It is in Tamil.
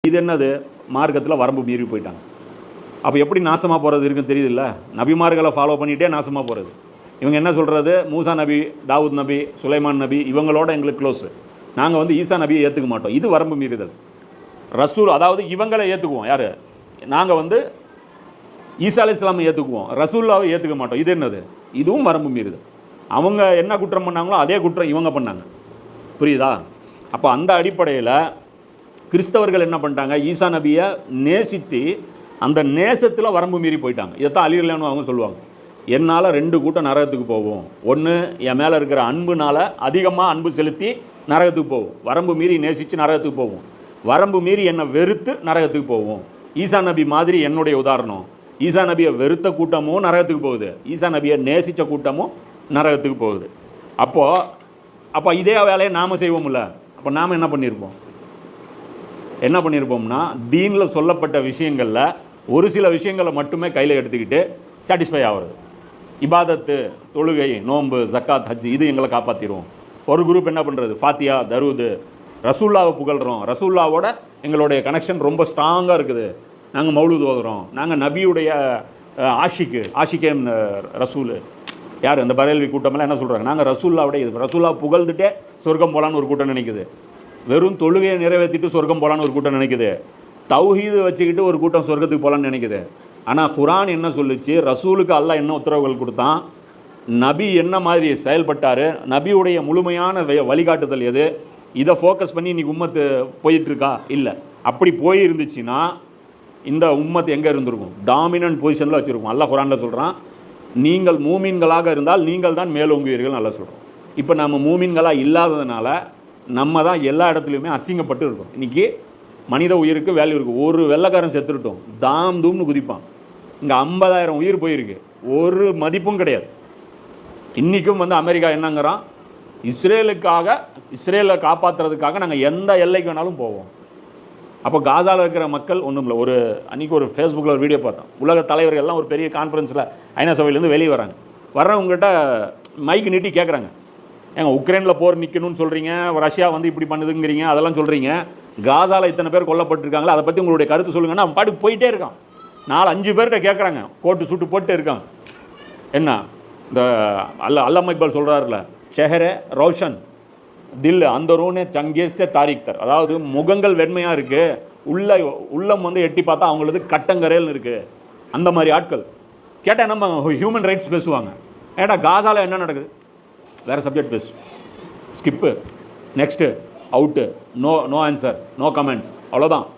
இது என்னது? மார்க்கத்தில் வரம்பு மீறி போயிட்டாங்க. அப்போ எப்படி நாசமாக போகிறது இருக்குன்னு தெரியுதுல்ல? நபிமார்களை ஃபாலோ பண்ணிகிட்டே நாசமாக போகிறது. இவங்க என்ன சொல்கிறது? மூசா நபி, தாவூத் நபி, சுலைமான் நபி இவங்களோட எங்களுக்கு க்ளோஸு, நாங்கள் வந்து ஈசா நபியை ஏற்றுக்க மாட்டோம். இது வரம்பு மீறுதல். ரசூல், அதாவது இவங்களை ஏற்றுக்குவோம். யார்? நாங்கள் வந்து ஈசா அலைஹிஸ் ஸலாமை ஏற்றுக்குவோம், ரசூல்லாவை ஏற்றுக்க மாட்டோம். இது என்னது? இதுவும் வரம்பு மீறுதல். அவங்க என்ன குற்றம் பண்ணாங்களோ அதே குற்றம் இவங்க பண்ணாங்க. புரியுதா? அப்போ அந்த அடிப்படையில் கிறிஸ்தவர்கள் என்ன பண்ணிட்டாங்க? ஈசா நபியை நேசித்து அந்த நேசத்தில் வரம்பு மீறி போயிட்டாங்க. இதைத்தான் அலி ரலியல்லாஹு அவங்க சொல்லுவாங்க, என்னால் 2 கூட்டம் நரகத்துக்கு போகும். ஒன்று, என் மேலே இருக்கிற அன்புனால் அதிகமாக அன்பு செலுத்தி நரகத்துக்கு போகும், வரம்பு மீறி நேசித்து நரகத்துக்கு போகும். வரம்பு மீறி என்னை வெறுத்து நரகத்துக்கு போகும். ஈசா நபி மாதிரி என்னுடைய உதாரணம். ஈசா நபியை வெறுத்த கூட்டமும் நரகத்துக்கு போகுது, ஈசா நபியை நேசித்த கூட்டமும் நரகத்துக்கு போகுது. அப்போ இதே வேலையை நாம் செய்வோம்ல. அப்போ நாம் என்ன பண்ணியிருப்போம்னா தீனில் சொல்லப்பட்ட விஷயங்களில் ஒரு சில விஷயங்களை மட்டுமே கையில் எடுத்துக்கிட்டு சாட்டிஸ்ஃபை ஆகிறது. இபாதத்து, தொழுகை, நோன்பு, ஜக்காத், ஹஜ் இது எங்களை காப்பாற்றிடுவோம். ஒரு குரூப் என்ன பண்ணுறது? ஃபாத்தியா, தரூது, ரசூல்லாவை புகழ்கிறோம், ரசூல்லாவோட எங்களுடைய கனெக்ஷன் ரொம்ப ஸ்ட்ராங்காக இருக்குது, நாங்கள் மௌலூத் ஓதுறோம், நாங்கள் நபியுடைய ஆஷிக்கே ரசூல். யார்? அந்த பரேல்வி கூட்டமெல்லாம் என்ன சொல்கிறாங்க? நாங்கள் ரசூல்லாவுடைய இது ரசூல்லா புகழ்ந்துட்டே சொர்க்கம் போகலான்னு ஒரு கூட்டம் நினைக்குது. வெறும் தொழுகையை நிறைவேற்றிட்டு சொர்க்கம் போகலான்னு ஒரு கூட்டம் நினைக்குது. தௌஹீது வச்சுக்கிட்டு ஒரு கூட்டம் சொர்க்கத்துக்கு போகலான்னு நினைக்குது. ஆனால் குர்ஆன் என்ன சொல்லுச்சு? ரசூலுக்கு அல்லாஹ் என்ன உத்தரவுகள் கொடுத்தான்? நபி என்ன மாதிரி செயல்பட்டார்? நபியுடைய முழுமையான வழிகாட்டுதல் எது? இதை ஃபோக்கஸ் பண்ணி இன்றைக்கி உம்மத்து போயிட்டுருக்கா? இல்லை. அப்படி போயிருந்துச்சுன்னா இந்த உம்மத்து எங்கே இருந்திருக்கும்? டாமினன்ட் பொசிஷனில் வச்சுருக்கும். அல்லாஹ் குர்ஆனில் சொல்கிறான், நீங்கள் மூமின்களாக இருந்தால் நீங்கள் தான் மேலோங்குவீர்கள் நல்லா சொல்கிறோம். இப்போ நம்ம மூமின்களாக இல்லாததுனால நம்ம தான் எல்லா இடத்துலையுமே அசிங்கப்பட்டு இருக்கோம். இன்றைக்கி மனித உயிருக்கு வேல்யூ இருக்குது. ஒரு வெள்ளைக்காரன் செத்துருட்டோம், தாம் தூம்னு குதிப்பான். இங்கே 50,000 உயிர் போயிருக்கு, ஒரு மதிப்பும் கிடையாது. இன்றைக்கும் வந்து அமெரிக்கா என்னங்கிறான்? இஸ்ரேலை காப்பாற்றுறதுக்காக நாங்கள் எந்த எல்லைக்கு வேணாலும் போவோம். அப்போ காசாவில் இருக்கிற மக்கள் ஒன்றும் இல்லை. அன்றைக்கி ஒரு ஃபேஸ்புக்கில் ஒரு வீடியோ பார்த்தோம். உலக தலைவர்கள்லாம் ஒரு பெரிய கான்ஃபரன்ஸில் ஐநா சபையிலேருந்து வெளியே வர்றவங்ககிட்ட மைக்கு நீட்டி கேட்குறாங்க, ஏங்க உக்ரைனில் போர் நிற்கணும்னு சொல்கிறீங்க, ரஷ்யா வந்து இப்படி பண்ணுதுங்கிறீங்க, அதெல்லாம் சொல்கிறீங்க, காசாவில் இத்தனை பேர் கொல்லப்பட்டிருக்காங்களா, அதை பற்றி உங்களுடைய கருத்து சொல்லுங்கன்னா அவன் பாட்டுக்கு போயிட்டே இருக்கான். 4-5 பேர்கிட்ட கேட்குறாங்க, கோட்டு சுட்டு போட்டு இருக்கான். என்ன இந்த அல்லாமா இக்பால் சொல்கிறாருல, ஷெஹரே ரோஷன் தில் அந்த ரோனே சங்கேஸே தாரிக் தர், அதாவது முகங்கள் வெண்மையாக இருக்குது, உள்ளம் வந்து எட்டி பார்த்தா அவங்களது கட்டங்கரையில் இருக்குது. அந்த மாதிரி ஆட்கள் கேட்டால் நம்ம ஹியூமன் ரைட்ஸ் பேசுவாங்க. ஏன்னா காசாவில் என்ன நடக்குது? வேறு சப்ஜெக்ட் பேசு, skip, next, out, no answer, no comments, அவ்வளோதான்.